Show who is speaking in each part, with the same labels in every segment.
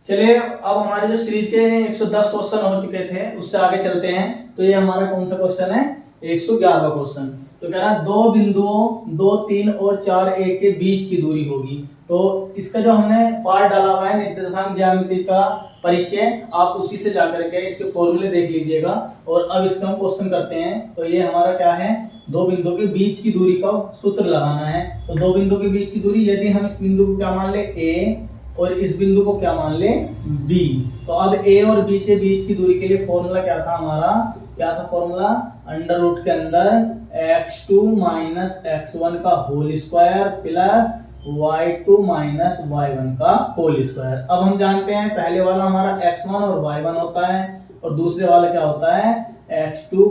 Speaker 1: चलिए अब हमारे जो सीरीज के 110 क्वेश्चन हो चुके थे उससे आगे चलते हैं। तो ये हमारा कौन सा क्वेश्चन है? 111वां क्वेश्चन। तो कह रहा है दो बिंदुओं 2, 3 और 4 ए के बीच की दूरी होगी। तो इसका जो हमने पार्ट डाला हुआ है निर्देशांक ज्यामिति का परिचय, आप उसी से जाकर के इसके फॉर्मूले देख लीजिएगा। और अब इसका हम क्वेश्चन करते हैं। तो ये हमारा क्या है? दो बिंदुओं के बीच की दूरी का सूत्र लगाना है। तो दो बिंदुओं के बीच की दूरी, यदि हम इस बिंदु को क्या मान ले ए और इस बिंदु को क्या मान ले बी, तो अब ए और बी के बीच की दूरी के लिए फॉर्मूला क्या था हमारा? क्या था फॉर्मूला? अंडर रूट के अंदर x2 माइनस x1 का whole square plus y2 minus y1 का होल स्क्वायर। अब हम जानते हैं पहले वाला हमारा x1 और y1 होता है और दूसरे वाला क्या होता है? x2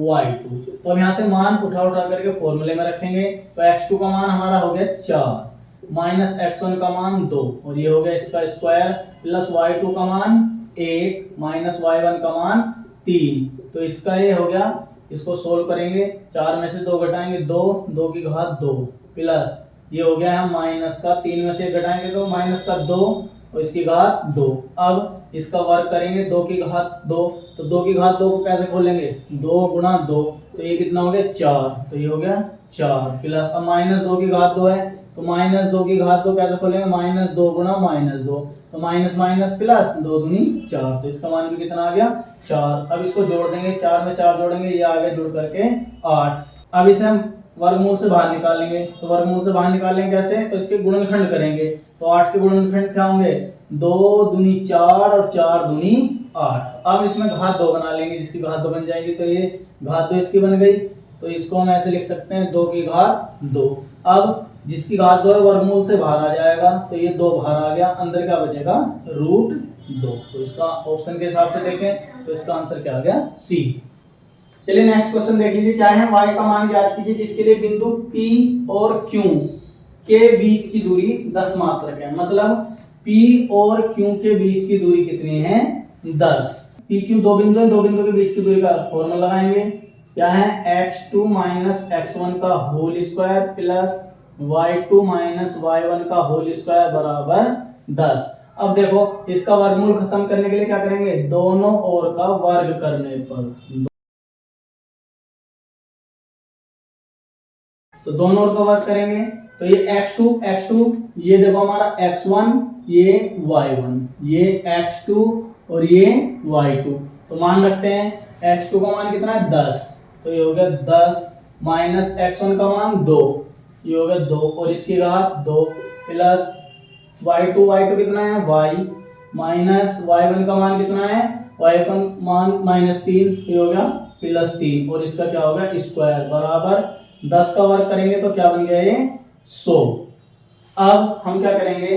Speaker 1: y2। तो अब यहाँ से मान उठा करके फॉर्मूले में रखेंगे। तो x2 का मान हमारा हो गया 4 माइनस x1 का मान 2 और ये हो गया इसका स्क्वायर प्लस y2 का मान 1 माइनस y1 का मान 3। तो इसका ये हो गया, इसको सोल्व करेंगे 4 में से 2 घटाएंगे 2, 2 की घात 2 प्लस ये हो गया हम माइनस का 3 में से घटाएंगे तो माइनस का 2 और इसकी घात 2। अब इसका वर्ग करेंगे 2 की घात 2, तो 2 की घात 2 को कैसे खोलेंगे? 2 गुणा 2, तो ये कितना हो गया 4, तो ये हो गया 4 प्लस अब माइनस 2 की घात 2 है तो माइनस 2 की घात 2 कैसे खोलेंगे? माइनस 2 गुणा माइनस 2, तो माइनस माइनस प्लस 2 दूनी 4, तो इसका मान भी कितना आ गया 4। अब इसको जोड़ देंगे, 4 में 4 जोड़ेंगे, ये आ गया जुड़ करके 8। अब इसे हम वर्गमूल से बाहर निकालेंगे। तो वर्गमूल से बाहर निकालेंगे कैसे? तो इसके गुणनखंड करेंगे। तो 8 के गुणनखंड क्या होंगे? 2 दूनी 4 और 4 दूनी 8। अब इसमें घात 2 बना लेंगे, जिसकी घात 2 बन जाएगी तो ये घात 2 इसकी बन गई। तो इसको हम ऐसे लिख सकते हैं 2 की घात 2। अब जिसकी घात 2 है वर्गमूल से बाहर आ जाएगा, तो ये 2 बाहर आ गया, अंदर क्या बचेगा? रूट 2। तो इसका ऑप्शन के हिसाब से देखें तो इसका आंसर क्या आ गया? सी। चलिए नेक्स्ट क्वेश्चन देख लीजिए। क्या है? y का मान ज्ञात कीजिए जिसके लिए बिंदु P और Q के बीच की दूरी 10 मात्रक है। मतलब P और Q के बीच की दूरी कितनी है? 10। PQ दो बिंदु है, दो बिंदु के बीच की दूरी का फॉर्मूला लगाएंगे। क्या है? x2 माइनस x1 का whole square plus y2 minus y1 का होल स्क्वायर बराबर 10। अब देखो इसका वर्गमूल खत्म करने के लिए क्या करेंगे? दोनों ओर का वर्ग करने पर, तो दोनों ओर का वर्ग करेंगे तो ये x2 ये देखो हमारा x1, ये y1, ये x2 और ये y2। तो मान रखते हैं x2 का मान कितना है? 10, तो ये हो गया 10 माइनस x1 का मान 2, ये हो गया 2 और इसकी घात 2 प्लस y2 कितना है? y माइनस y1 का मान कितना है? y का मान -3, ये हो गया +3 और इसका क्या हो गया? स्क्वायर बराबर 10 का वर्ग करेंगे तो क्या बन गया? ये 100। अब हम क्या करेंगे?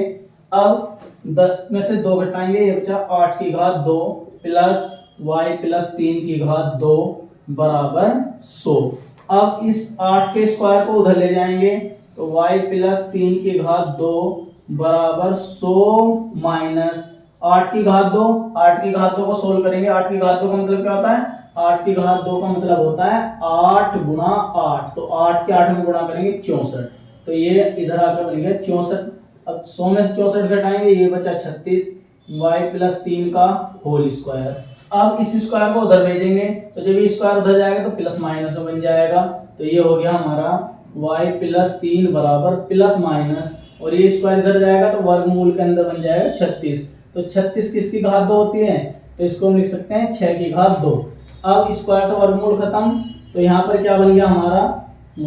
Speaker 1: अब 10 में से 2 घटाएंगे, ये बचा 8 की घात 2 प्लस y प्लस 3 की घात 2 बराबर 100। अब इस 8 के स्क्वायर को उधर ले जाएंगे तो y प्लस 3 की घात 2 बराबर 100 माइनस 8 की घात 2। 8 की घात 2 को सोल्व करेंगे। 8 की घात 2 का मतलब क्या होता है? 8 की घात 2 का मतलब होता है 8 गुणा 8, तो 8 के 8 में गुणा करेंगे 64, तो ये इधर आकर बन गया 64। अब 100 में से 64 घटाएंगे, ये बचा 36 y प्लस 3 का होल स्क्वायर। अब इस स्क्वायर को उधर भेजेंगे तो जब ये स्क्वायर उधर जाएगा तो प्लस माइनस में बन जाएगा। तो ये हो गया हमारा y प्लस 3 बराबर प्लस माइनस और ये स्क्वायर इधर जाएगा तो वर्गमूल के अंदर बन जाएगा 36। तो 36 किसकी घात 2 होती है? तो इसको हम लिख सकते हैं 6 की घात 2। अब स्क्वायर से वर्गमूल खत्म, तो यहाँ पर क्या बन गया हमारा?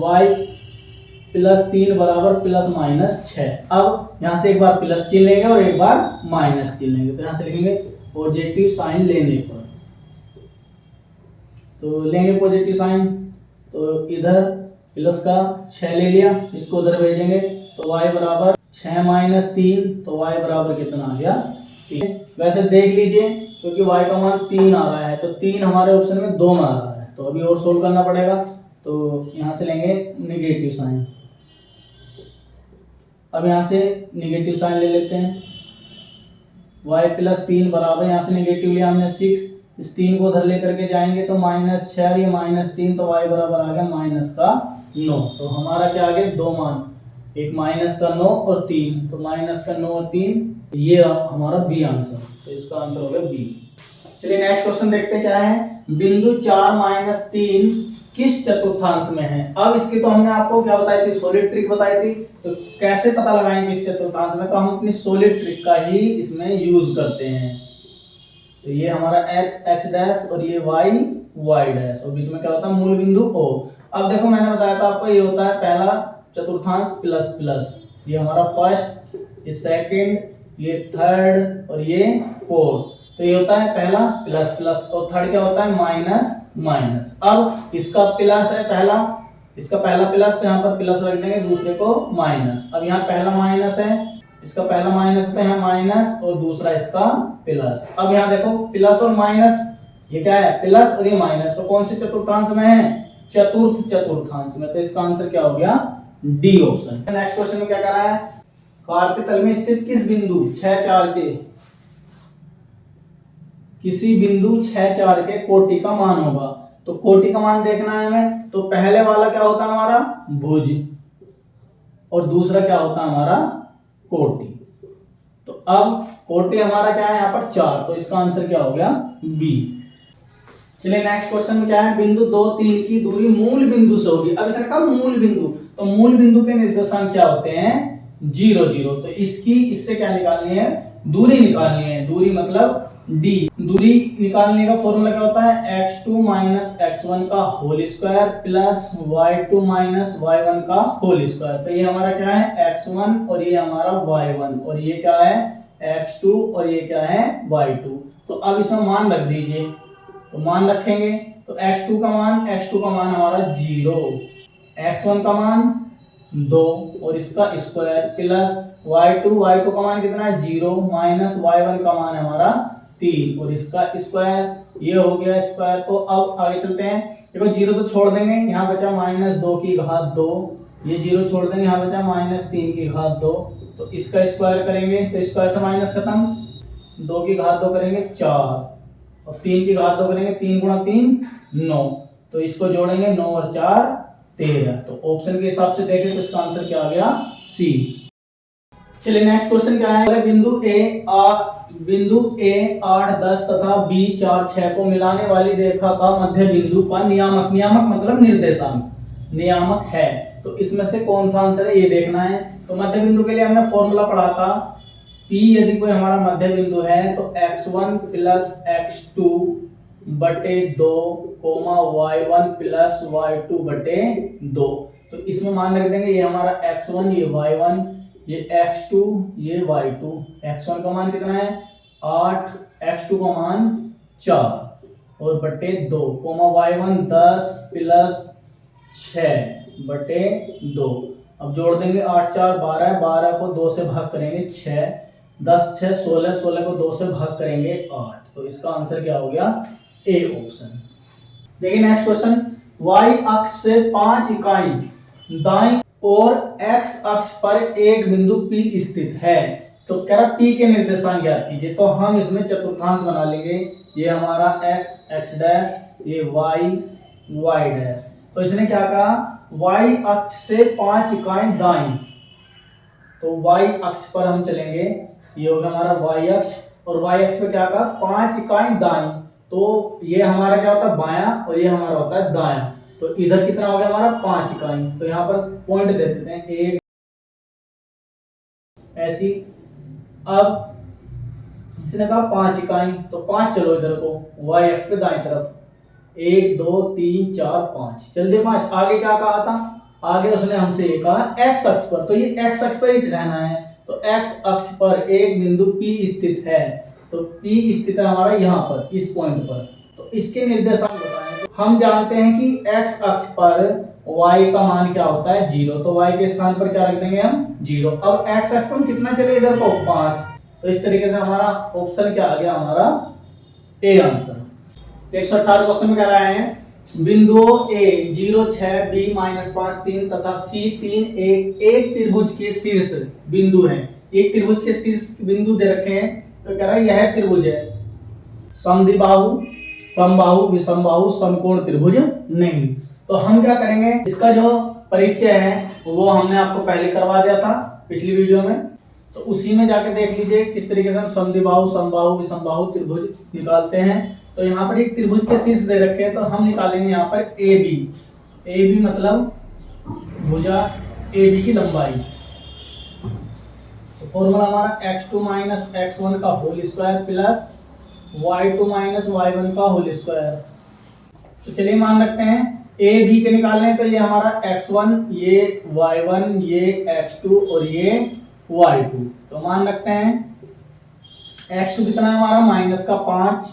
Speaker 1: y प्लस 3 बराबर प्लस माइनस 6। अब यहाँ से एक बार प्लस चिन्ह लेंगे और एक बार माइनस चिन्ह लेंगे। तो यहाँ से लिखेंगे पॉजिटिव साइन लेने पर, तो लेंगे पॉजिटिव साइन, तो इधर प्लस का 6 ले लिया, इसको उधर भेजेंगे तो y बराबर 6 माइनस 3, तो y बराबर कितना आ गया? 3। वैसे देख लीजिए क्योंकि y का मान 3 आ रहा है तो 3 हमारे ऑप्शन में 2 में आ रहा है, तो अभी और सोल्व करना पड़ेगा। तो यहाँ से लेंगे निगेटिव साइन। अब यहाँ से निगेटिव साइन ले लेते हैं। y प्लस 3 बराबर, यहाँ से निगेटिव लिया हमने 6, इस 3 को उधर लेकर के जाएंगे तो -6 और ये -3, तो y बराबर आ गया -9। तो हमारा क्या आ गया? 2 मान, एक -9 और 3, तो -9 और 3 ये हमारा बी आंसर, तो इसका आंसर हो गया बी। चलिए नेक्स्ट क्वेश्चन देखते हैं क्या है। बिंदु 4-3 किस चतुर्थांश में है। अब इसकी तो हमने आपको क्या बताई थी, सॉलिड ट्रिक बताई थी। तो कैसे पता लगाएंगे इस चतुर्थांश में, तो हम अपनी सॉलिड ट्रिक का ही इसमें यूज करते हैं। तो ये हमारा x डैश और ये y डैश, और बीच में क्या होता है मूल बिंदु O। अब देखो मैंने बताया था आपको, ये होता है पहला चतुर्थांश प्लस प्लस, ये हमारा फर्स्ट, ये सेकंड, ये थर्ड और ये फोर्थ। तो ये होता है पहला प्लस प्लस, और थर्ड क्या होता है माइनस माइनस। अब इसका प्लस है पहला, इसका पहला प्लस, तो यहाँ पर प्लस रख देंगे, दूसरे को माइनस। अब यहाँ पहला माइनस है, इसका पहला माइनस पे है माइनस, और दूसरा इसका प्लस। अब यहाँ देखो प्लस और माइनस, ये क्या है प्लस और ये माइनस, तो कौन से चतुर्थांश में है, चतुर्थ चतुर्थांश में। तो इसका आंसर क्या हो गया, डी ऑप्शन। नेक्स्ट क्वेश्चन में क्या कर रहा है, कार्तीय तल में स्थित किस बिंदु 6-4 के, किसी बिंदु 6-4 के कोटि का मान होगा। तो कोटि का मान देखना है हमें, तो पहले वाला क्या होता है हमारा भुज, और दूसरा क्या होता है हमारा कोटि। तो अब कोटि हमारा क्या है यहाँ पर 4, तो इसका आंसर क्या हो गया बी। चलिए नेक्स्ट क्वेश्चन में क्या है, बिंदु 2-3 की दूरी मूल बिंदु से होगी। अब इसने कहा मूल बिंदु, तो मूल बिंदु के निर्देशांक क्या होते हैं 0 0। तो इसकी इससे क्या निकालनी है, दूरी निकालनी है। दूरी मतलब डी। दूरी निकालने का फॉर्मूला क्या होता है, x2 माइनस x1 का whole square plus y2 minus y1 का होल स्क्वायर। तो ये हमारा क्या है x1 और ये हमारा y1, और ये क्या है x2 और ये क्या है y2। तो अब इसमें मान रख दीजिए, तो मान रखेंगे, तो x2 का मान हमारा 0, x1 का मान 2 और इसका स्क्वायर प्लस y2 का मान कितना है 0 माइनस y1 का मान हमारा 3 और इसका स्क्वायर, ये हो गया स्क्वायर। तो अब आगे चलते हैं, देखो 0 तो छोड़ देंगे, यहाँ बचा -2 की घात 2, ये 0 छोड़ देंगे, यहाँ बचा -3 की घात 2। तो इसका स्क्वायर करेंगे, तो स्क्वायर से माइनस खत्म, 2 की घात 2 करेंगे 4 और 3 की घात 2 करेंगे, 3 गुणा 3 9। तो इसको जोड़ेंगे 9 और 4 13। तो ऑप्शन के हिसाब से देखें तो इसका आंसर क्या आ गया सी। चलिए नेक्स्ट क्वेश्चन क्या है, बिंदु ए 8 10 तथा बी 4 6 को मिलाने वाली रेखा का मध्य बिंदु पर नियामक, नियामक मतलब निर्देशांक, नियामक है। तो इसमें से कौन सा आंसर है ये देखना है। तो मध्य बिंदु के लिए हमने फॉर्मूला पढ़ा था, P यदि कोई हमारा मध्य बिंदु है तो x1 प्लस x2 बटे 2 y1 प्लस y2 बटे 2। तो इसमें मान रख देंगे, ये हमारा x1 ये y1 ये x2 ये y2। x1 का मान कितना है 8, x2 का मान 4 और बटे 2 y1 10 प्लस 6 बटे 2। अब जोड़ देंगे 8 4 12, 12 को 2 से भाग करेंगे 6, 10 6 16, 16 को 2 से भाग करेंगे 8। तो इसका आंसर क्या हो गया ए ऑप्शन। देखिए नेक्स्ट क्वेश्चन, y अक्ष से 5 इकाई दाईं और x अक्ष पर एक बिंदु P स्थित है। तो कह रहा P के निर्देशांक ज्ञात कीजिए। तो हम इसमें चतुर्थांश बना लेंगे, ये हमारा x डैश, ये y डैश। तो इसने क्या कहा, y अक्ष से 5 इकाई दाईं, तो y अक्ष पर हम चलेंगे, ये होगा हमारा y अक्ष, और y अक्ष पे क्या कहा 5 इकाई दाईं। तो ये हमारा क्या होता है बायां और ये हमारा होता है दायां। तो इधर कितना हो गया हमारा 5 इकाई। तो यहाँ पर पॉइंट दे देते हैं एक ऐसी। अब इसने कहा 5 इकाई, तो 5 चलो इधर को y अक्ष पे दाईं तरफ, 1 2 3 4 5, चल दे 5। आगे क्या कहा था, आगे उसने हमसे ये कहा x अक्ष पर, तो ये x अक्ष पर ही रहना है। तो x अक्ष पर एक बिंदु P स्थित है। तो P स्थित है हमारा यहाँ पर इस पॉइंट पर। तो इसके निर्देशांक बताएं। हम जानते हैं कि x अक्ष पर y का मान क्या होता है 0, तो y के स्थान पर क्या रख देंगे हम 0। अब x अक्ष पर कितना चले इधर को 5। तो इस तरीके से हमारा ऑप्शन क्या आ गया हमारा ए आंसर। 118 क्वेश्चन में कह रहा है, बिंदुओं A 0 6 B -5 3 तथा C 3 एक त्रिभुज के शीर्ष बिंदु हैं। एक त्रिभुज के शीर्ष बिंदु दे रखे हैं। तो कह रहा है यह त्रिभुज है समद्विबाहु, समबाहु, विषमबाहु, समकोण त्रिभुज नहीं। तो हम क्या करेंगे, इसका जो परिचय है वो हमने आपको पहले करवा दिया था पिछली वीडियो में। तो उसी में जाके देख लीजिए किस तरीके से हम समद्विबाहु, समबाहु, विषमबाहु त्रिभुज निकालते हैं। तो यहाँ पर एक त्रिभुज के शीर्ष दे रखे हैं, तो हम निकालेंगे यहाँ पर ए बी मतलब भुजा ए बी की लंबाई। तो फॉर्मूला हमारा x2 माइनस x1 का whole square plus y2 minus y1 का होल स्क्वायर। तो चलिए मान रखते हैं ए बी के निकालने, तो ये हमारा x1, ये y1, ये x2 और ये y2। तो मान रखते हैं x2 कितना है हमारा माइनस का 5,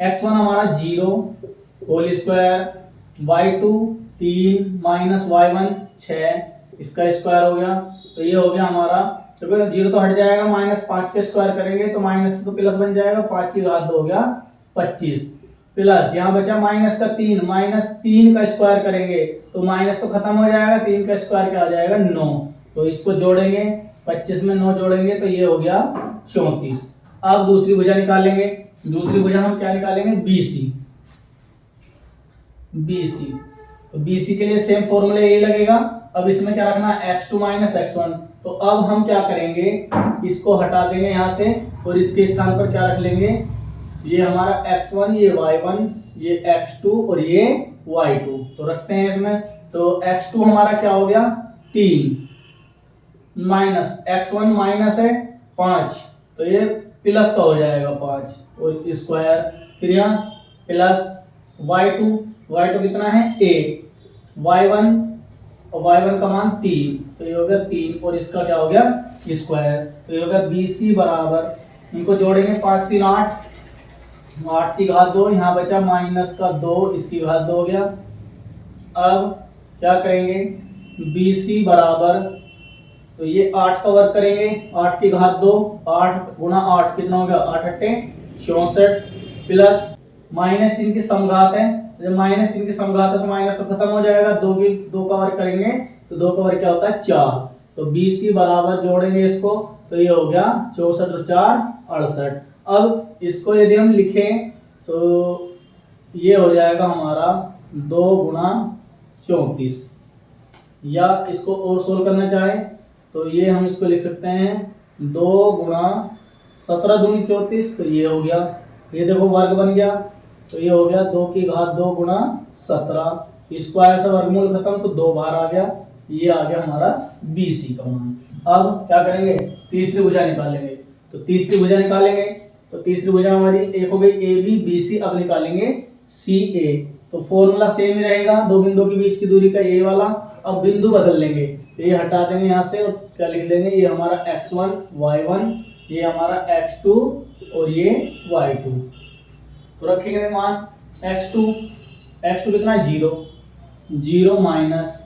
Speaker 1: x1 हमारा 0 whole square, y2 3 minus y1 6 इसका स्क्वायर हो गया। तो ये हो गया हमारा, तो 0 तो हट जाएगा, माइनस 5 का स्क्वायर करेंगे तो माइनस तो प्लस बन जाएगा, 5 की घात 2 हो गया 25 प्लस यहाँ बचा माइनस का 3, माइनस 3 का स्क्वायर करेंगे तो माइनस तो खत्म हो जाएगा, 3 का स्क्वायर क्या आ जाएगा 9। तो इसको जोड़ेंगे, 25 में 9 जोड़ेंगे तो ये हो गया 34। अब दूसरी भुजा निकालेंगे। दूसरी भुजा हम क्या निकालेंगे BC। तो BC के लिए सेम फॉर्मूला यही लगेगा। अब इसमें क्या रखना है x2 माइनस x1। तो अब हम क्या करेंगे, इसको हटा देंगे यहाँ से और इसके स्थान पर क्या रख लेंगे, ये हमारा x1, ये y1, ये x2 और ये y2। तो रखते हैं इसमें। तो x2 हमारा क्या हो गया 3 माइनस x1 माइनस है 5, तो ये प्लस का हो जाएगा 5 और स्क्वायर, फिर यहाँ प्लस y2 कितना है 8, y1 और y1 का मान 3, तो ये हो गया 3 और इसका क्या हो गया स्क्वायर। तो ये हो गया BC बराबर, इनको जोड़ेंगे 5 3 8, 8 की घात 2, यहाँ बचा माइनस का 2, इसकी घात 2 हो गया। अब क्या करेंगे BC बराबर, तो ये 8 का वर्ग करेंगे, 8 की घात 2, 8 गुणा 8 कितना हो गया 8 अट्ठे 64 प्लस माइनस इनकी समघात है, जब माइनस इनकी समघात है तो माइनस तो खत्म हो जाएगा, 2 का वर्ग करेंगे तो 2 का वर्ग क्या होता है 4। तो BC बराबर जोड़ेंगे इसको तो ये हो गया 64 और 4 68। अब इसको यदि हम लिखें तो ये हो जाएगा हमारा 2 गुणा 34, या इसको और सोल्व करना चाहे तो ये हम इसको लिख सकते हैं 2 गुणा 17 दूनी 34, तो ये हो गया, ये देखो वर्ग बन गया, तो ये हो गया 2 की घात 2 गुणा 17, स्क्वायर से वर्गमूल खत्म तो 2 बाहर आ गया, ये आ गया हमारा BC का मान। अब क्या करेंगे तीसरी भुजा निकालेंगे। तो तीसरी भुजा निकालेंगे तो तीसरी भुजा हमारी एक हो गई AB BC। अब निकालेंगे CA। तो फॉर्मूला सेम ही रहेगा, दो बिंदुओं के बीच की दूरी का ये वाला। अब बिंदु बदल लेंगे, तो ये हटा देंगे यहाँ से और क्या लिख देंगे, ये हमारा x1 y1, ये हमारा x2 और ये y2। तो रखेंगे मान x2 कितना है 0 माइनस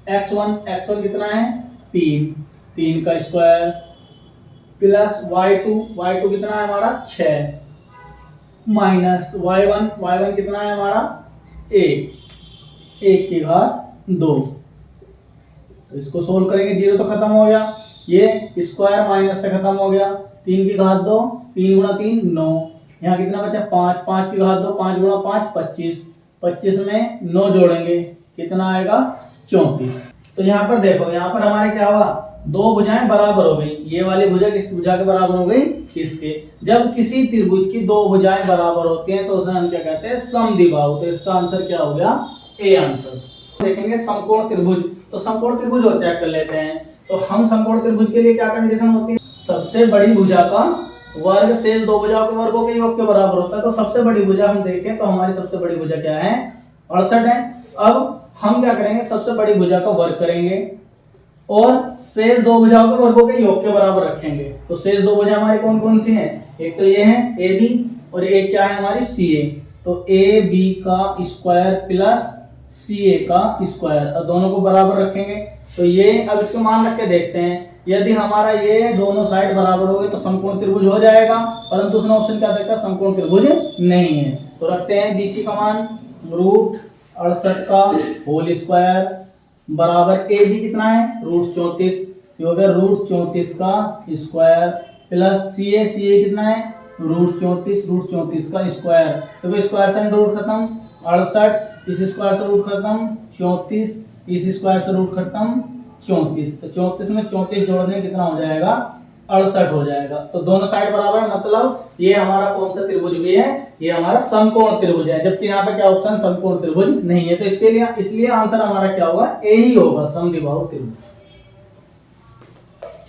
Speaker 1: x1 कितना है 3 का स्क्वायर प्लस y2 कितना है हमारा 6 माइनस y1 कितना है हमारा 1 की घात 2। तो इसको सोल्व करेंगे, 0 तो खत्म हो गया, ये स्क्वायर माइनस से खत्म हो गया, 3 की घात 2, 3 गुणा 3 9, यहाँ कितना बचा 5 की घात 2, 5 गुणा 5 25 में 9 जोड़ेंगे कितना आएगा 34। तो यहाँ पर देखो, यहाँ पर हमारे क्या हुआ, दो भुजाएं बराबर हो गई, ये वाली भुजा किस भुजा के बराबर हो गई इसके। जब किसी त्रिभुज की दो भुजाएं बराबर होती हैं तो उसे हम क्या कहते हैं समद्विबाहु। तो इसका आंसर क्या हो गया ए आंसर। देखेंगे समकोण त्रिभुज। तो समकोण त्रिभुज और चेक कर लेते हैं। तो हम समकोण त्रिभुज के लिए क्या कंडीशन होती है, सबसे बड़ी भुजा का वर्ग शेष दो भुजाओं के वर्गों के योग के बराबर होता है। तो सबसे बड़ी भुजा हम देखें तो हमारी सबसे बड़ी भुजा क्या है 68 है। अब हम क्या करेंगे, सबसे बड़ी भुजा का वर्ग करेंगे और शेष दो भुजाओं के वर्गों के योग के बराबर रखेंगे। तो शेष दो भुजा हमारी कौन कौन सी हैं, एक तो ये है ए बी और एक क्या है हमारी सी ए। तो ए बी का स्क्वायर प्लस सी ए का स्क्वायर, और दोनों को बराबर रखेंगे। तो ये अब इसको मान रख के देखते हैं, यदि हमारा ये दोनों साइड बराबर हो गए तो समकोण त्रिभुज हो जाएगा, परंतु उसने ऑप्शन क्या देखा, समकोण त्रिभुज नहीं है। तो रखते हैं बीसी का मान √68 का होल स्क्वायर बराबर ए बी कितना है √34, हो गया √34 का स्क्वायर प्लस सी ए कितना है √34 का स्क्वायर। तो स्क्वायर से रूट खत्म 68, इस स्क्वायर से रूट खत्म 34, इस स्क्वायर से रूट खत्म 34। तो 34 में 34 जोड़ने कितना हो जाएगा 68 हो जाएगा। तो दोनों साइड बराबर है, मतलब ये हमारा कौन सा त्रिभुज भी है, ये हमारा समकोण त्रिभुज है, जबकि यहाँ पे क्या ऑप्शन समकोण त्रिभुज नहीं है। तो इसके लिए इसलिए आंसर हमारा क्या होगा, ए ही होगा, समद्विबाहु त्रिभुज।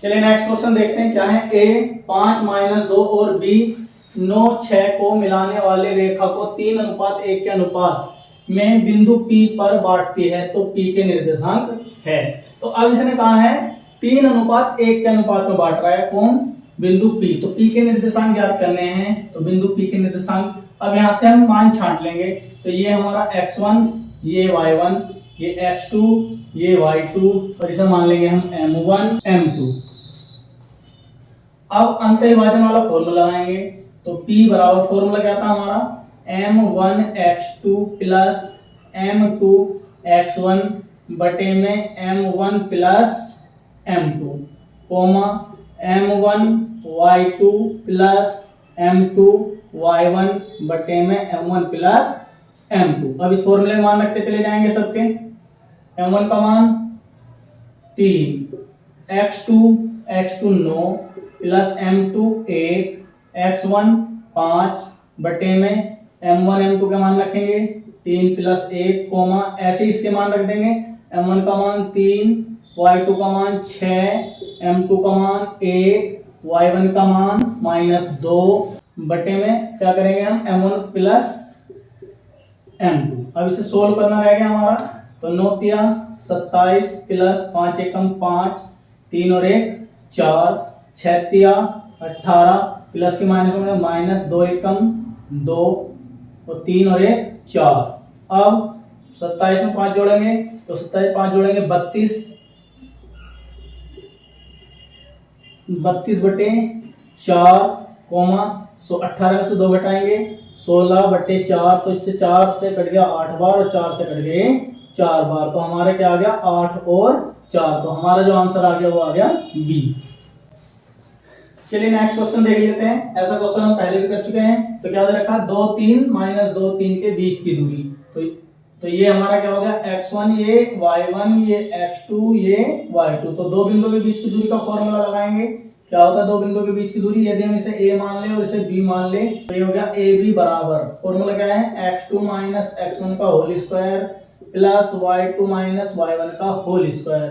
Speaker 1: चलिए नेक्स्ट क्वेश्चन देखते हैं क्या है। ए 5-2 और बी 9-6 को मिलाने वाले रेखा को 3:1 के अनुपात में बिंदु P पर बांटती है, तो P के निर्देशांक है। तो अब इसने कहा है 3:1 के अनुपात में बांट रहा है, कौन, बिंदु P। तो P के निर्देशांक ज्ञात करने हैं, तो बिंदु P के निर्देशांक अब यहाँ से हम मान छांट लेंगे। तो ये हमारा x1, ये y1, ये x2, ये y2, और इसे मान लेंगे हम m1 m2। अब अंतःविभाजन वाला फॉर्मूला लगाएंगे। तो P बराबर फॉर्मूला क्या था हमारा, m1x2 प्लस m2x1 बटे में m1 plus m2 coma m1y2 plus m2y1 बटे में m1 प्लस m2। अब इस फॉर्मूले में मान रखते चले जाएंगे सबके। m1 का मान 3, x2 9 प्लस m2 1, x1 5 बटे में m1 m2 का मान रखेंगे 3 प्लस 1 कोमा ऐसे इसके मान रख देंगे। m1 का मान 3, y2 का मान 6, m2 का मान 1, y1 का मान -2 बटे में क्या करेंगे हम m1 प्लस m2। अब इसे सोल्व करना रह गया हमारा। तो 9 तिया 27 प्लस 5 एकम 5, 3 और 1 4, 6 तिया 18 प्लस के माइनस -2 एकम 2 और 3 और 1 4। अब 27 में 5 जोड़ेंगे, तो 27 5 जोड़ेंगे 32 बटे 4 कोमा 18 में से 2 घटाएंगे 16 बटे 4। तो इससे 4 से कट गया 8 बार और 4 से कट गए 4 बार। तो हमारे क्या आ गया 8 और 4। तो हमारा जो आंसर आ गया वो आ गया बी। चलिए नेक्स्ट क्वेश्चन देख लेते हैं। ऐसा क्वेश्चन हम पहले भी कर चुके हैं। तो क्या दे रखा 2 3 -2 3 के बीच की दूरी। तो ये हमारा क्या हो गया x1 ये y1 ये x2 ये y2। तो दो बिंदुओं के बीच की दूरी का फॉर्मूला लगाएंगे। क्या होता है दो बिंदुओं के बीच की दूरी, यदि हम इसे a मान ले और इसे b मान ले तो ये हो गया ab बराबर फॉर्मूला क्या है x2 x1 का whole square plus y2 y1 का होल स्क्वायर।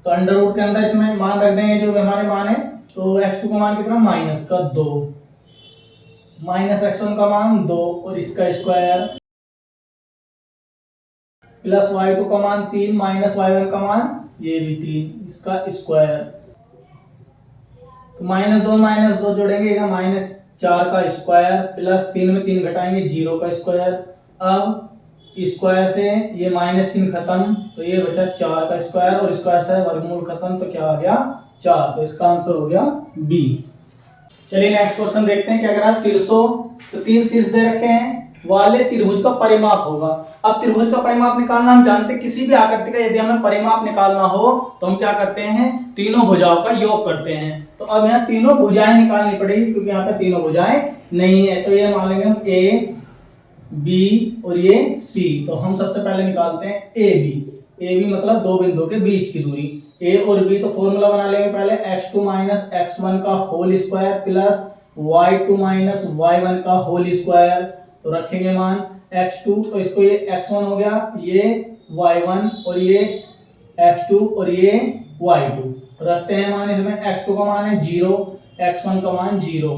Speaker 1: तो अंडर रूट के अंदर इसमें मान रख देंगे जो हमारे मान है। तो x2 का मान कितना -2 x1 का मान 2 और इसका स्क्वायर प्लस y2 का मान 3 y1 का मान ये भी 3 इसका स्क्वायर। तो -2 जोड़ेंगे -4 का स्क्वायर प्लस 3 में 3 घटाएंगे 0 का स्क्वायर। अब स्क्वायर से ये माइनस चिन्ह खत्म, तो ये बचा 4 का स्क्वायर और स्क्वायर से वर्गमूल खत्म, तो क्या आ गया 4। तो इसका आंसर हो गया बी। चलिए नेक्स्ट क्वेश्चन देखते हैं। क्या कह रहा है शीर्षों, तो 3 शीर्ष दे रखे हैं वाले त्रिभुज का परिमाप होगा। अब त्रिभुज का परिमाप निकालना हम जानते हैं, किसी भी आकृति का यदि हमें परिमाप निकालना हो तो हम क्या करते हैं तीनों भुजाओं का योग करते हैं। तो अब यहाँ तीनों भुजाएं निकालनी पड़ेगी क्योंकि यहाँ पे तीनों भुजाएं नहीं है। तो ये मान लेंगे हम ए बी और ये सी। तो हम सबसे पहले निकालते हैं ए बी मतलब दो बिंदुओं के बीच की दूरी। ए और बी तो फॉर्मूला बना लेंगे पहले x2 x1 का whole square plus y2 y1 का होल स्क्वायर। तो रखेंगे मान x2 तो इसको ये x1 हो गया, ये y1 और ये x2 और ये y2 रखते हैं मान। इसमें x2 का मान है 0, x1 का मान 0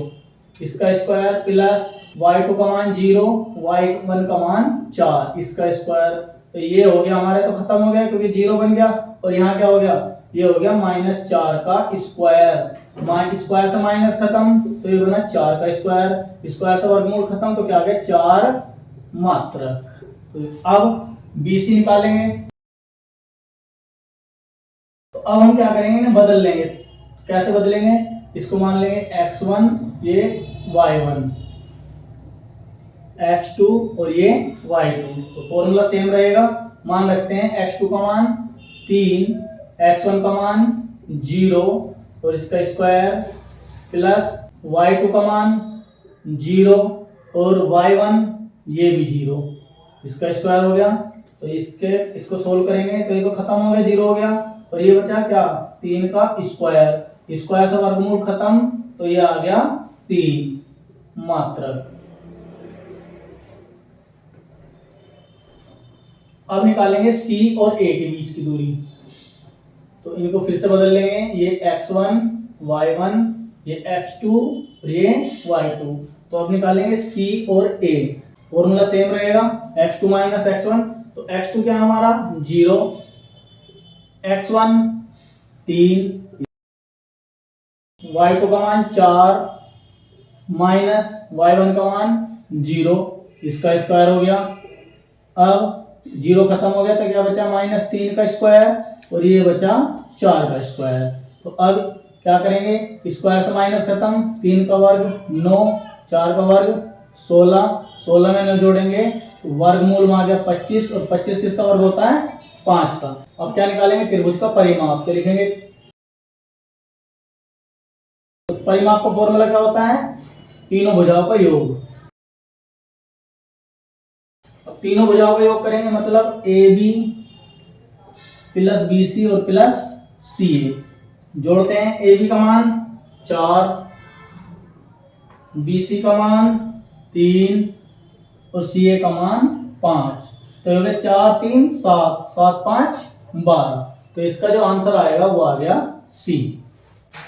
Speaker 1: इसका स्क्वायर प्लस y2 का मान 0 y1 का मान 4 इसका स्क्वायर। तो ये हो गया हमारे, तो खत्म हो गया क्योंकि 0 बन गया। और यहाँ क्या हो गया, ये हो गया -4 का स्क्वायर। स्क्वायर से माइनस खत्म तो ये बना 4 का स्क्वायर। स्क्वायर से वर्गमूल खत्म तो क्या आ गया 4 मात्रक। तो अब BC निकालेंगे। तो अब हम क्या करेंगे ना बदल लेंगे। कैसे बदलेंगे, इसको मान लेंगे x1 ये y1 x2 और ये y2। तो फॉर्मूला सेम रहेगा। मान रखते हैं x2 का मान 3 x1 का मान 0 और इसका स्क्वायर प्लस y2 का मान 0 और y1 ये भी 0 इसका स्क्वायर हो गया। तो इसको सोल्व करेंगे तो ये तो खत्म हो गया 0 हो गया और ये बचा क्या 3 का स्क्वायर। स्क्वायर से वर्गमूल खत्म, तो ये आ गया 3 मात्रक। अब निकालेंगे C और A के बीच की दूरी, तो इनको फिर से बदल लेंगे, ये x1 y1, ये x2 और ये y2। तो अब निकालेंगे C और A, फॉर्मूला सेम रहेगा, x2 माइनस x1, तो x2 क्या है हमारा 0, x1 3, y2 का मान 4 माइनस y1 का मान 0, इसका स्क्वायर हो गया। अब 0 खत्म हो गया तो क्या बचा, -3 का स्क्वायर और ये बचा 4 का स्क्वायर। तो अब क्या करेंगे, स्क्वायर से माइनस खत्म, 3 का वर्ग 9, 4 का वर्ग 16, 16 में 9 जोड़ेंगे तो वर्गमूल में आ गया 25, और 25 किसका वर्ग होता है 5 का। अब क्या निकालेंगे, त्रिभुज का परिमाप, तो लिखेंगे तो परिमाप का फॉर्मूला क्या होता है, तीनों भुजाओं का योग। अब तीनों भुजाओं का योग करेंगे, मतलब AB प्लस BC और प्लस CA, जोड़ते हैं, AB का मान 4, BC का मान 3 और CA का मान 5, तो हो गया 4 3 7, 7 5 12, तो इसका जो आंसर आएगा वो आ गया C।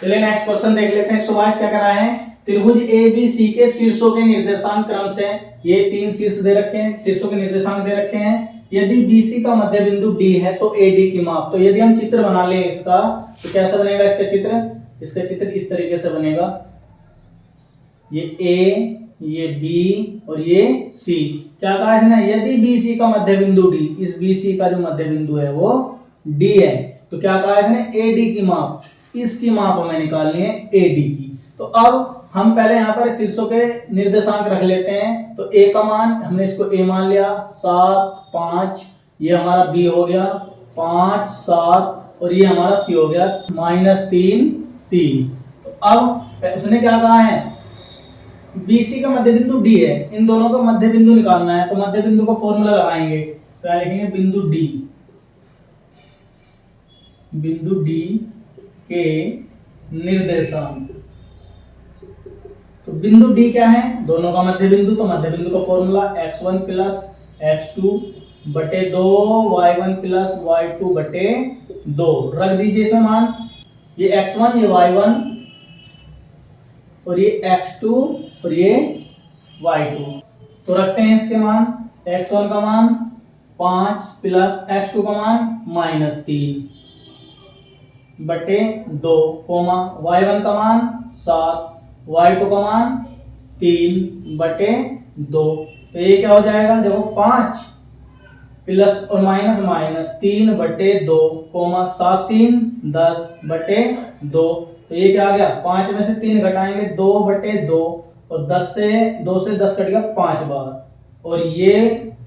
Speaker 1: चलिए नेक्स्ट क्वेश्चन देख लेते हैं। 122 क्या करा है, त्रिभुज ABC के शीर्षों के निर्देशांक क्रम से, ये 3 शीर्ष दे रखे हैं, शीर्षों के निर्देशांक दे रखे हैं, यदि BC का मध्य बिंदु D है तो AD की माप। तो यदि हम चित्र बना लें इसका, तो कैसा बनेगा इसका चित्र, इसका चित्र इस तरीके से बनेगा, ये A, ये B और ये C। क्या कहा है ना, यदि BC का मध्य बिंदु D, इस BC का जो मध्य बिंदु है वो D है, तो क्या कहा है ना, AD की माप, इसकी माप हमें निकालनी है AD की। तो अब हम पहले यहाँ पर शीर्षों के निर्देशांक रख लेते हैं, तो A का मान हमने इसको A मान लिया 7 5, ये हमारा B हो गया 5 7, और ये हमारा C हो गया -3 3। तो अब उसने क्या कहा है, BC का मध्य बिंदु D है, इन दोनों का मध्य बिंदु निकालना है, तो मध्य बिंदु का फॉर्मूला लगाएंगे, तो यहाँ लिखेंगे बिंदु D के निर्देशांक। तो बिंदु D क्या है, दोनों का मध्य बिंदु, तो मध्य बिंदु का फॉर्मूला x1 प्लस x2 बटे 2, y1 प्लस y2 बटे 2, रख दीजिए इसमें मान, ये x1 ये y1 और ये x2 और ये y2, तो रखते हैं इसके मान, x1 का मान 5 प्लस x2 का मान -3 बटे 2, कोमा y1 का मान 7, y2 का मान 3 बटे 2, तो ये क्या हो जाएगा, देखो 5 प्लस और माइनस माइनस 3 बटे 2, कोमा 7 3 10 बटे 2, तो ये क्या आ गया, 5 में से 3 घटाएंगे 2 बटे 2, और 10 से 2 से 10 कट गया 5 बार, और ये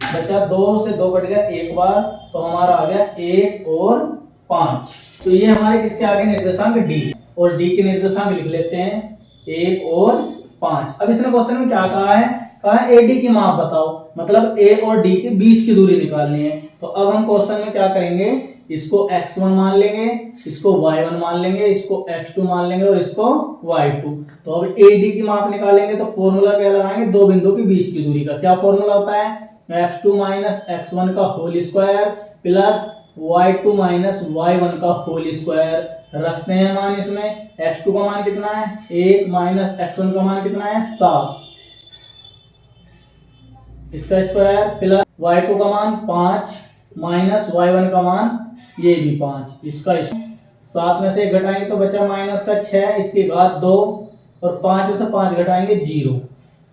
Speaker 1: बचा 2 से 2 कट गया 1 बार, तो हमारा आ गया 1 और 5। तो ये हमारे किसके आगे निर्देशांक D, और D के निर्देशांक लिख लेते हैं 1 और 5। अब इसने क्वेश्चन में क्या कहा है, AD की माप बताओ, मतलब A और D के बीच की दूरी निकालनी है। तो अब हम क्वेश्चन में क्या करेंगे, इसको x1 मान लेंगे, इसको y1 मान लेंगे, इसको x2 मान लेंगे और इसको y2। तो अब AD की माप निकालेंगे, तो फॉर्मूला क्या लगाएंगे, दो बिंदु के बीच की दूरी का। क्या फॉर्मूला होता है, x2 माइनस x1 का whole square plus y2 minus y1 का होल स्क्वायर। रखते हैं मान इसमें, x2 का मान कितना है 1 माइनस x1 का मान कितना है 7, इसका स्क्वायर प्लस y2 का मान 5 माइनस y1 का मान ये भी 5, इसका 7 में से 1 घटाएंगे तो बचा माइनस का 6, इसकी घात 2, और 5 में से 5 घटाएंगे 0।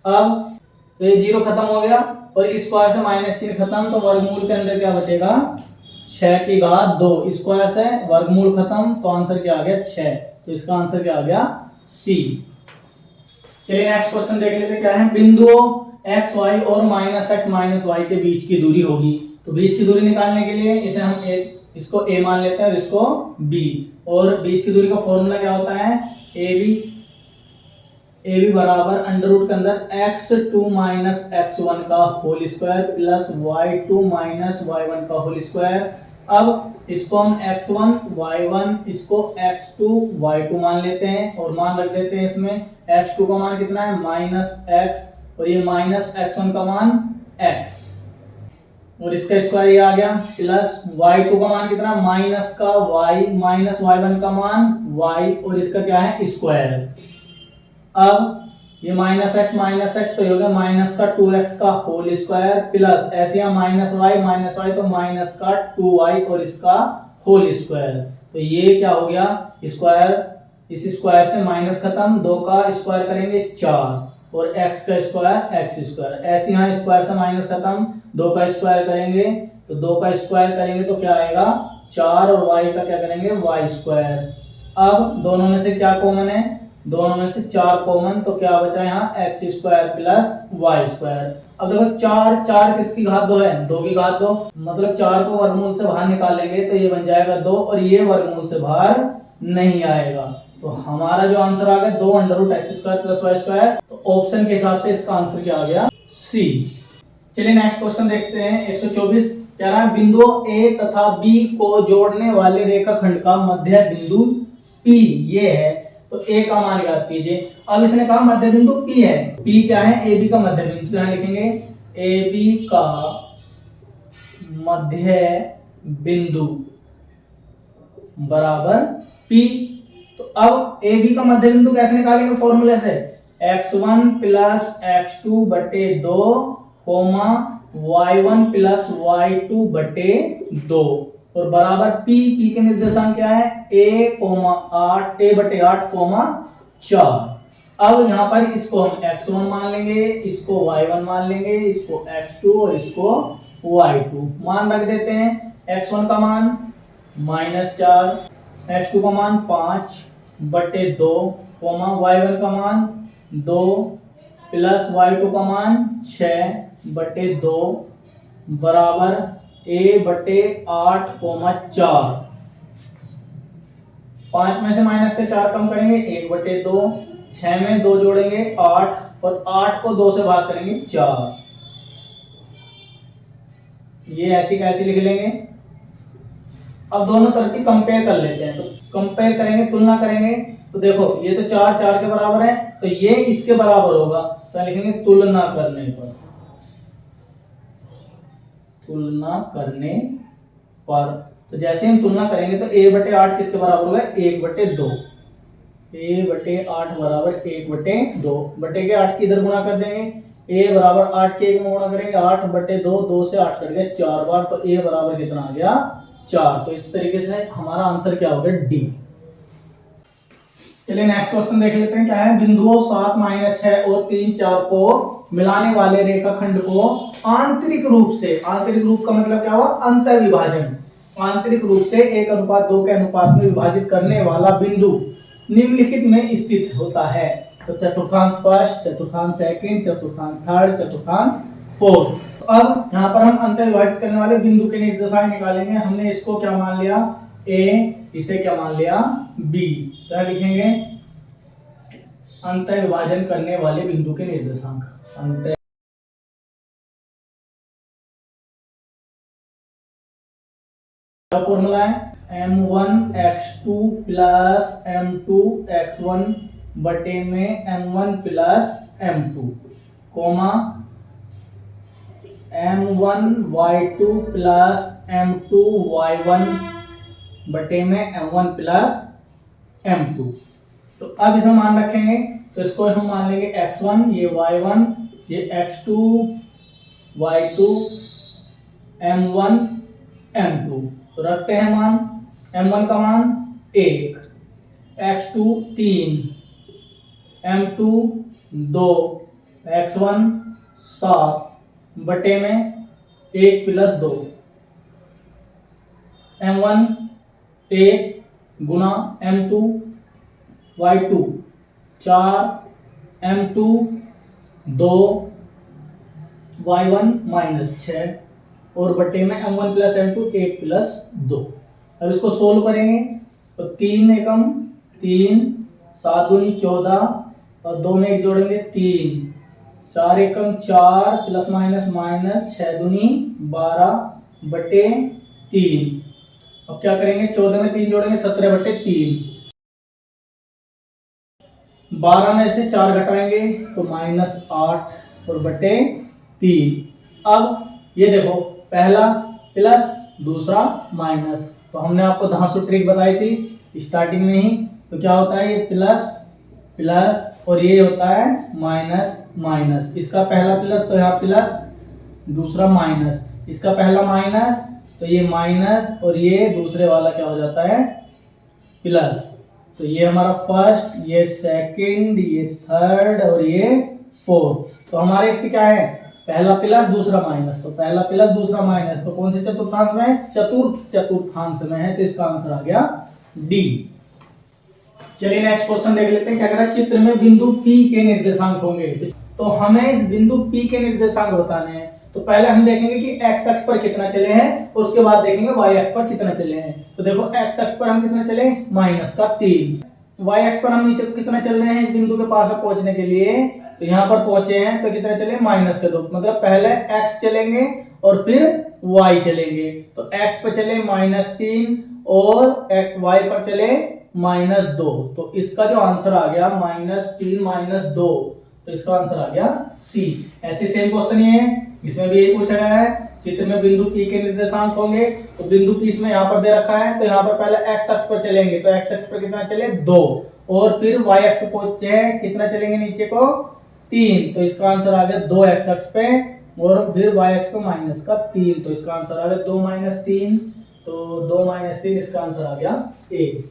Speaker 1: अब तो ये 0 खत्म हो गया, और स्क्वायर से माइनस चिन्ह खत्म, तो वर्गमूल के अंदर क्या बचेगा 6 की घात 2, स्क्वायर से वर्गमूल खत्म, तो आंसर क्या आ गया 6, तो इसका आंसर क्या आ गया C। चलिए नेक्स्ट क्वेश्चन देख लेते हैं, क्या है, बिंदुओं x y और -x -y के बीच की दूरी होगी। तो बीच की दूरी निकालने के लिए इसे हम इसको a मान लेते हैं और इसको b, और बीच की दूरी का फॉर्मूला क्या होता है, ab बराबर अंडर रूट के अंदर x2 माइनस x1 का whole square plus y2 minus y1 का होल स्क्वायर। अब इसको हम x1 y1 इसको x2 y2 मान लेते हैं और मान रख देते हैं इसमें x2 का मान कितना है -x और ये -x1 का मान x और इसका स्क्वायर ये आ गया प्लस y2 का मान कितना माइनस का y माइनस y1 का मान y और इसका क्या है स्क्वायर। अब ये -x तो ये हो गया माइनस का 2x का होल स्क्वायर प्लस ऐसे यहाँ -y तो माइनस का 2y और इसका होल स्क्वायर। तो ये क्या हो गया स्क्वायर, इस स्क्वायर से माइनस खत्म, 2 का स्क्वायर करेंगे 4 और x का स्क्वायर x स्क्वायर। ऐसे यहाँ स्क्वायर से माइनस खत्म, 2 का स्क्वायर करेंगे तो 2 का स्क्वायर करेंगे तो क्या आएगा 4 और y का क्या करेंगे y स्क्वायर। अब दोनों में से क्या कॉमन है, दोनों में से 4 कॉमन तो क्या बचा यहाँ x square plus y square. अब देखो 4 किसकी घात 2 है 2 की घात 2 मतलब 4 को वर्गमूल से बाहर निकालेंगे तो ये बन जाएगा 2 और ये वर्गमूल से बाहर नहीं आएगा। तो हमारा जो आंसर आ गया 2 under x square plus y square. तो ऑप्शन के हिसाब से इसका आंसर क्या आ गया सी। चलिए नेक्स्ट क्वेश्चन देखते हैं 124 कह रहा है बिंदु A तथा B को जोड़ने वाले रेखाखंड का मध्य बिंदु P ये है तो A का मान ज्ञात कीजिए। अब इसने कहा मध्य बिंदु P है, P क्या है AB का मध्य बिंदु, यहाँ लिखेंगे AB का मध्य बिंदु बराबर P। तो अब AB का मध्य बिंदु कैसे निकालेंगे फॉर्मूले से x1 प्लस x2 बटे 2 कोमा y1 प्लस y2 बटे 2 और बराबर P के निर्देशांक क्या है a बटे 8 कोमा 4। अब यहाँ पर इसको हम x1 मान लेंगे, इसको y1 मान लेंगे, इसको x2 और इसको y2 मान रख देते हैं। x1 का मान -4, x2 का मान 5 बटे 2 कोमा y1 का मान 2 प्लस y2 का मान 6 बटे 2 बराबर a बटे 8 कोमा 4। 5 में से माइनस के 4 कम करेंगे 1 बटे 2, 6 में 2 जोड़ेंगे 8 और 8 को 2 से भाग करेंगे 4। ये ऐसी कैसी लिख लेंगे। अब दोनों तरफ की कंपेयर कर लेते हैं। तो कंपेयर करेंगे तुलना करेंगे तो देखो ये तो 4 4 के बराबर है तो ये इसके बराबर होगा तो लिखेंगे तुलना करने पर, तुलना करने पर। तो जैसे हम तुलना करेंगे तो a बटे 8 किसके बराबर होगा 1 बटे 2, a बटे 8 बराबर 1 बटे 2 बटे के 8 की इधर गुणा कर देंगे, a बराबर 8 के 1 में गुणा करेंगे 8 बटे 2, 2 से 8 कट गया 4 बार तो a बराबर कितना आ गया 4। तो इस तरीके से हमारा आंसर क्या होगा डी। चलिए नेक्स्ट क्वेश्चन देख लेते हैं क्या है बिंदुओं 7 -6 और 3 4 को मिलाने वाले रेखाखंड को आंतरिक रूप से, आंतरिक रूप का मतलब क्या हुआ अंतर विभाजन, आंतरिक रूप से 1:2 के अनुपात में विभाजित करने वाला बिंदु निम्नलिखित में स्थित होता है। तो चतुर्थांश फर्स्ट, चतुर्थांश सेकंड, चतुर्थांश थर्ड, चतुर्थांश फोर्थ। अब यहाँ पर हम अंतर विभाजित करने वाले बिंदु के निर्देशांक निकालेंगे। हमने इसको क्या मान लिया a, इसे क्या मान लिया b। तो लिखेंगे अंतर विभाजन करने वाले बिंदु के निर्देशांक। अंतर फॉर्मूला है m1x2 प्लस m2x1 बटे में m1 plus m2 coma m1y2 plus m2y1 बटे में m1 प्लस m2। तो अब इसमें मान रखेंगे तो इसको हम मान लेंगे x1 ये y1 ये x2 y2 m1 m2। तो रखते हैं मान m1 का मान 1, x2 3, m2 2, x1 7 बटे में 1 प्लस 2, m1 1 गुना m2 y2 4 m2 2 y1 -6 और बटे में m1 प्लस m2 1 प्लस 2। अब इसको सोल्व करेंगे तो 3 एकम 3, 7 दूनी 14 और 2 में 1 जोड़ेंगे 3, 4 एकम 4 प्लस माइनस माइनस 6 दूनी 12 बटे 3 अब क्या करेंगे, 14 में 3 जोड़ेंगे 17/3, 12 में से 4 घटाएंगे तो -8 और बटे 3। अब ये देखो, पहला प्लस दूसरा माइनस, तो हमने आपको धांसू ट्रिक बताई थी स्टार्टिंग में ही। तो क्या होता है, ये प्लस प्लस और ये होता है माइनस माइनस। इसका पहला प्लस तो यहाँ प्लस, दूसरा माइनस, इसका पहला माइनस तो ये माइनस, और ये दूसरे वाला क्या हो जाता है, प्लस। तो ये हमारा फर्स्ट, ये सेकंड, ये थर्ड और ये फोर्थ। तो हमारे इसके क्या है, पहला प्लस दूसरा माइनस, तो पहला प्लस दूसरा माइनस, तो कौन से चतुर्थांश में है, चतुर्थांश में है, तो इसका आंसर आ गया डी। चलिए नेक्स्ट क्वेश्चन देख लेते हैं। क्या कह रहा है, चित्र में बिंदु P के निर्देशांक होंगे। तो हमें इस बिंदु P के निर्देशांक बताने हैं। तो पहले हम देखेंगे कि x अक्ष पर कितना चले हैं, उसके बाद देखेंगे y अक्ष पर कितना चले हैं। तो देखो x अक्ष पर हम कितना चले, -3। y अक्ष पर हम नीचे को कितना चल रहे हैं इस बिंदु के पास पहुंचने के लिए, तो यहाँ पर पहुंचे हैं तो कितना चले, -2। मतलब पहले x चलेंगे और फिर y चलेंगे। तो x पर चले -3 और y पर चले -2। तो इसका जो आंसर आ गया -3 -2, तो इसका आंसर आ गया सी। ऐसे सेम क्वेश्चन ये है, इसमें भी यही पूछा गया है, चित्र में बिंदु P के निर्देशांक होंगे। तो बिंदु P इसमें यहाँ पर दे रखा है, तो यहाँ पर पहले x अक्ष पर चलेंगे, तो x अक्ष पर कितना चले, 2, और फिर y अक्ष पर पहुंचे कितना चलेंगे नीचे को, 3। तो इसका आंसर आ गया 2x अक्ष पे, और फिर y अक्ष पे -3। तो इसका आंसर आ गया 2 - 3। तो 2 - 3 इसका आंसर आ गया ए।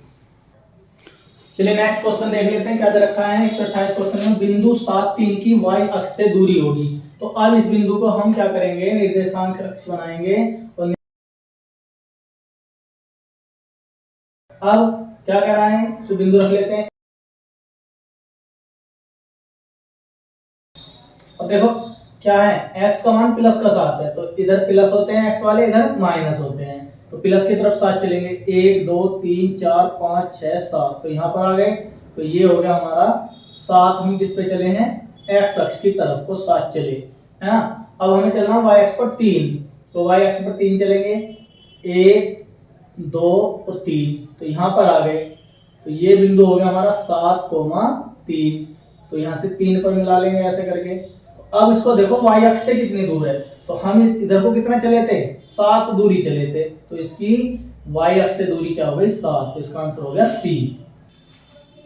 Speaker 1: चलिए नेक्स्ट क्वेश्चन देख लेते हैं। क्या दे रखा है 128 क्वेश्चन में, बिंदु 7 3 की y अक्ष से दूरी होगी। तो अब इस बिंदु को हम क्या करेंगे, निर्देशांक अक्ष बनाएंगे। और अब क्या कह रहा है, तो बिंदु रख लेते हैं। अब देखो क्या है, x का मान प्लस का 7 है, तो इधर प्लस होते हैं x वाले, इधर माइनस होते हैं। तो प्लस की तरफ 7 चलेंगे, 1 2 3 4 5 6 7। तो यहाँ पर आ गए, तो ये हो गया हमारा 7। हम किस पे चले हैं, x अक्ष की तरफ को 7 चले, है ना। अब हमें चलना y अक्ष पर 3, तो y अक्ष पर 3 चलेंगे, 1 2 और 3। तो यहाँ पर आ गए, तो ये बिंदु हो गया हमारा 7,3। तो यहाँ से 3 पर मिला लेंगे ऐसे करके। अब इसको देखो y अक्ष से कितनी दूर है, तो हम इधर को कितना चले थे, 7 दूरी चले थे। तो इसकी y अक्ष से दूरी क्या हो गई, 7। तो इसका आंसर हो गया सी।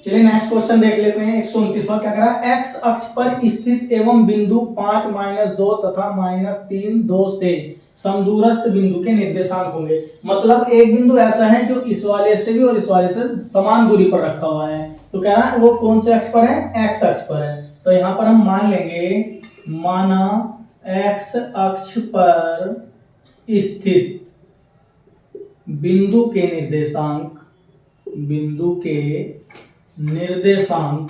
Speaker 1: चलिए नेक्स्ट क्वेश्चन देख लेते हैं 129वां। क्या कह रहा है, x अक्ष पर स्थित एवं बिंदु 5 -2 तथा -3 2 से समदूरस्थ बिंदु के निर्देशांक होंगे। मतलब एक बिंदु ऐसा है जो इस वाले से भी और इस वाले से समान दूरी पर रखा हुआ है। तो कह रहा है वो कौन से अक्ष पर है, x अक्ष पर है। तो यहाँ पर हम मान लेंगे, माना x अक्ष पर स्थित बिंदु के निर्देशांक,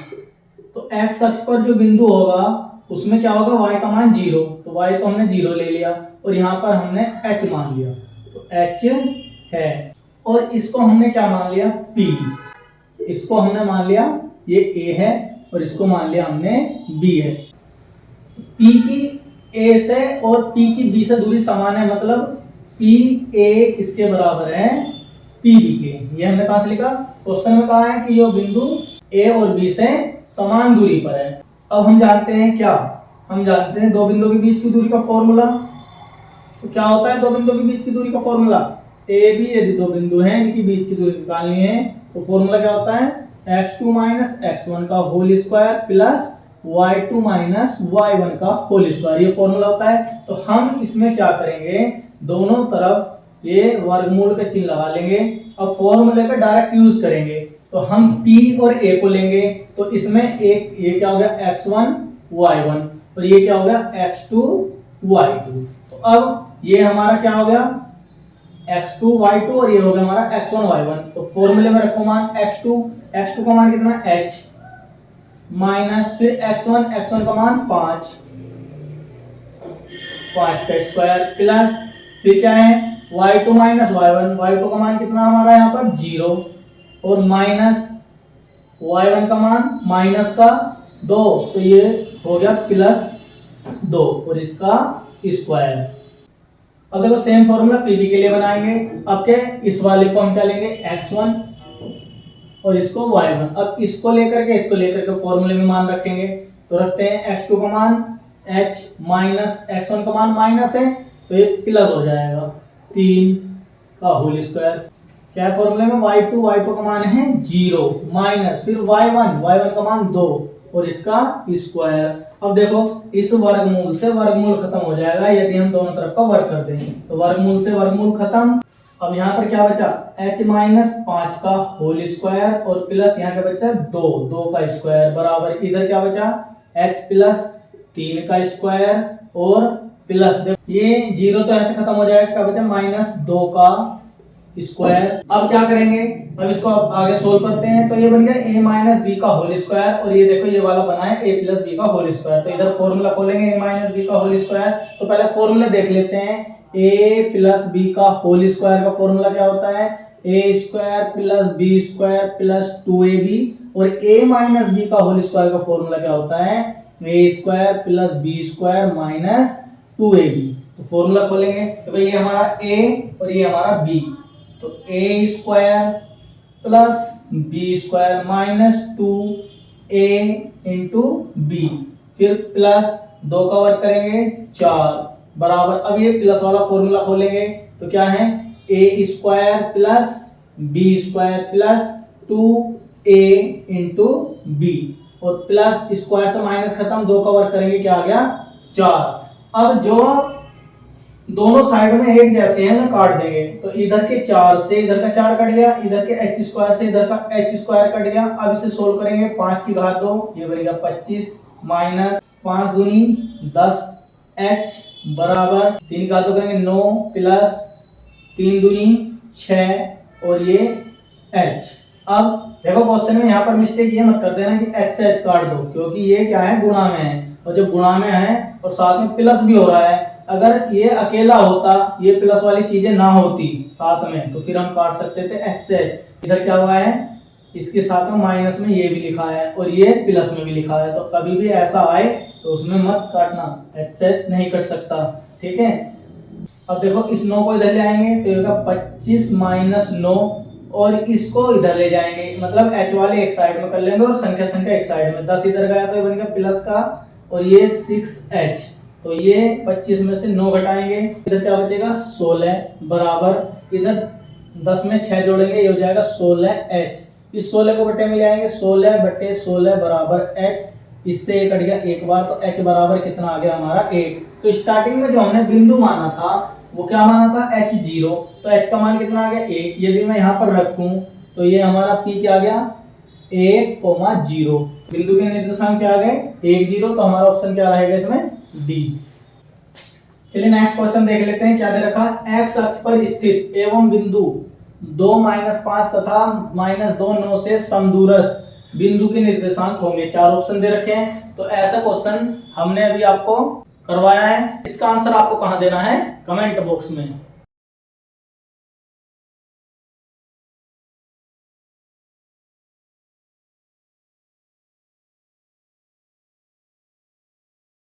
Speaker 1: तो x अक्ष पर जो बिंदु होगा उसमें क्या होगा, y का मान 0। तो y तो हमने 0 ले लिया, और यहाँ पर हमने h मान लिया, तो h है। और इसको हमने क्या मान लिया, p। इसको हमने मान लिया ये a है, और इसको मान लिया हमने b है। p की a से और p की b से दूरी समान है, मतलब p a किसके बराबर है, p b के। ये हमने कहां से लिखा, क्वेश्चन में कहा है कि ये बिंदु a और b से समान दूरी पर है। अब हम जानते हैं क्या, हम जानते हैं दो बिंदुओं के बीच की दूरी का फॉर्मूला। तो क्या होता है दो बिंदुओं के बीच की दूरी का फॉर्मूला, a b यदि दो बिंदु हैं इनकी बीच की दूरी निकालनी है, तो फॉर्मूला क्या होता है, x2 - x1 का whole square plus y2 - y1 का होल स्क्वायर, ये फॉर्मूला होता है। तो हम इसमें क्या करेंगे, दोनों तरफ ये वर्गमूल का चिन्ह लगा लेंगे। अब फॉर्मूले पे डायरेक्ट यूज करेंगे, तो हम p और a को लेंगे, तो इसमें एक ये क्या हो गया x1 y1, और ये क्या हो गया x2 y2। तो अब ये हमारा क्या हो गया x2 y2, और ये हो गया हमारा x1 y1। तो फॉर्मूले में रखो मान x2 का मान कितना h, माइनस फिर x1 का मान 5 का स्क्वायर, प्लस फिर क्या है y2 - y1 का मान कितना हमारा यहाँ पर 0, और माइनस y1 का मान -2, तो ये हो गया +2, और इसका स्क्वायर। अब देखो सेम फॉर्मूला पीबी के लिए बनाएंगे। अब क्या इस वाले को हम क्या लेंगे x1 और इसको y1। अब इसको लेकर के फॉर्मूले में मान रखेंगे। तो रखते हैं x2 का मान h माइनस x1 का मान माइनस है तो ये प्लस हो जाएगा 3 का होल स्क्वायर। क्या है फॉर्मूले में y2 का मान है 0 माइनस फिर y1 का मान 2 और इसका स्क्वायर। अब देखो इस वर्गमूल से वर्गमूल खत्म हो जाएगा यदि हम दोनों तरफ का वर्ग कर दें। तो वर्गमूल से वर्गमूल खत्म। अब यहाँ पर क्या बचा h माइनस 5 का होल स्क्वायर और प्लस यहाँ क्या बचा 2 का स्क्वायर बराबर इधर क्या बचा h प्लस 3 का स्क्वायर और प्लस ये 0 तो ऐसे खत्म हो जाएगा। क्या बचा माइनस 2 का स्क्वायर। अब क्या करेंगे, अब इसको आगे सोल्व करते हैं। तो ये बन गया a माइनस बी का होल स्क्वायर और ये देखो ये वाला बना है a प्लस बी का होल स्क्वायर। तो इधर फॉर्मूला खोलेंगे a माइनस बी का होल स्क्वायर। तो पहले फॉर्मूला देख लेते हैं। a प्लस बी का होल स्क्वायर का फॉर्मूला क्या होता है a square plus b square plus 2ab और a माइनस बी का होल स्क्वायर का फॉर्मूला क्या होता है a square plus b square minus 2ab। तो फॉर्मूला खोलेंगे तो भाई ये हमारा a और ये हमारा b। तो a square plus b square minus 2a into b फिर प्लस 2 का वर्ग करेंगे 4 बराबर। अब ये प्लस वाला फॉर्मूला खोलेंगे तो क्या है a square plus b square plus 2a into b और प्लस स्क्वायर से माइनस खत्म 2 का वर्ग करेंगे क्या आ गया 4। अब जो दोनों साइड में एक जैसे हैं ना काट देंगे। तो इधर के 4 से इधर का 4 कट गया, इधर के h स्क्वायर से इधर का h स्क्वायर कट गया। अब इसे सोल्व करेंगे 5 की घात 2 ये बनेगा 25 माइनस 5 दूनी 10 h बराबर 3 की घात 2 करेंगे 9 प्लस 3 दूनी 6 और ये h। अब देखो क्वेश्चन में यहाँ पर मिस्टेक ये मत कर देना कि h से h काट दो क्योंकि ये क्या है गुणा में है और जब गुणा में है और साथ में प्लस भी हो रहा है। अगर ये अकेला होता ये प्लस वाली चीजें ना होती साथ में तो फिर हम काट सकते थे h से h। इधर क्या हुआ है इसके साथ में माइनस में ये भी लिखा है और ये प्लस में भी लिखा है। तो कभी भी ऐसा आए तो उसमें मत काटना h से h नहीं कट सकता ठीक है। अब देखो इस 9 को इधर ले आएंगे तो ये होगा 25 माइनस 9 और इसको इधर ले जाएंगे मतलब h वाले एक साइड में कर लेंगे और संख्या एक साइड में 10 इधर गया तो ये बन गया प्लस का और ये 6h। तो ये 25 में से 9 घटाएंगे इधर क्या बचेगा 16 बराबर इधर 10 में 6 जोड़ेंगे ये हो जाएगा 16h। इस 16 को बटे में ले आएंगे 16 बटे 16 बराबर h। इससे एक कट गया एक बार तो h बराबर कितना आ गया हमारा 1। तो स्टार्टिंग में जो हमने बिंदु माना था वो क्या माना था h0 तो h का मान कितना आ गया 1। यदि मैं यहाँ पर रखूं तो ये हमारा p क्या आ गया 1,0। बिंदु के निर्देशांक क्या आ गए 1 0। तो हमारा ऑप्शन क्या रहेगा इसमें डी। चलिए नेक्स्ट क्वेश्चन देख लेते हैं क्या दे रखा x अक्ष पर स्थित एवं बिंदु 2 -5 तथा -2 9 से समदूरस्थ बिंदु के निर्देशांक होंगे। 4 ऑप्शन दे रखे हैं। तो ऐसा क्वेश्चन हमने अभी आपको करवाया है। इसका आंसर आपको कहां देना है कमेंट बॉक्स में।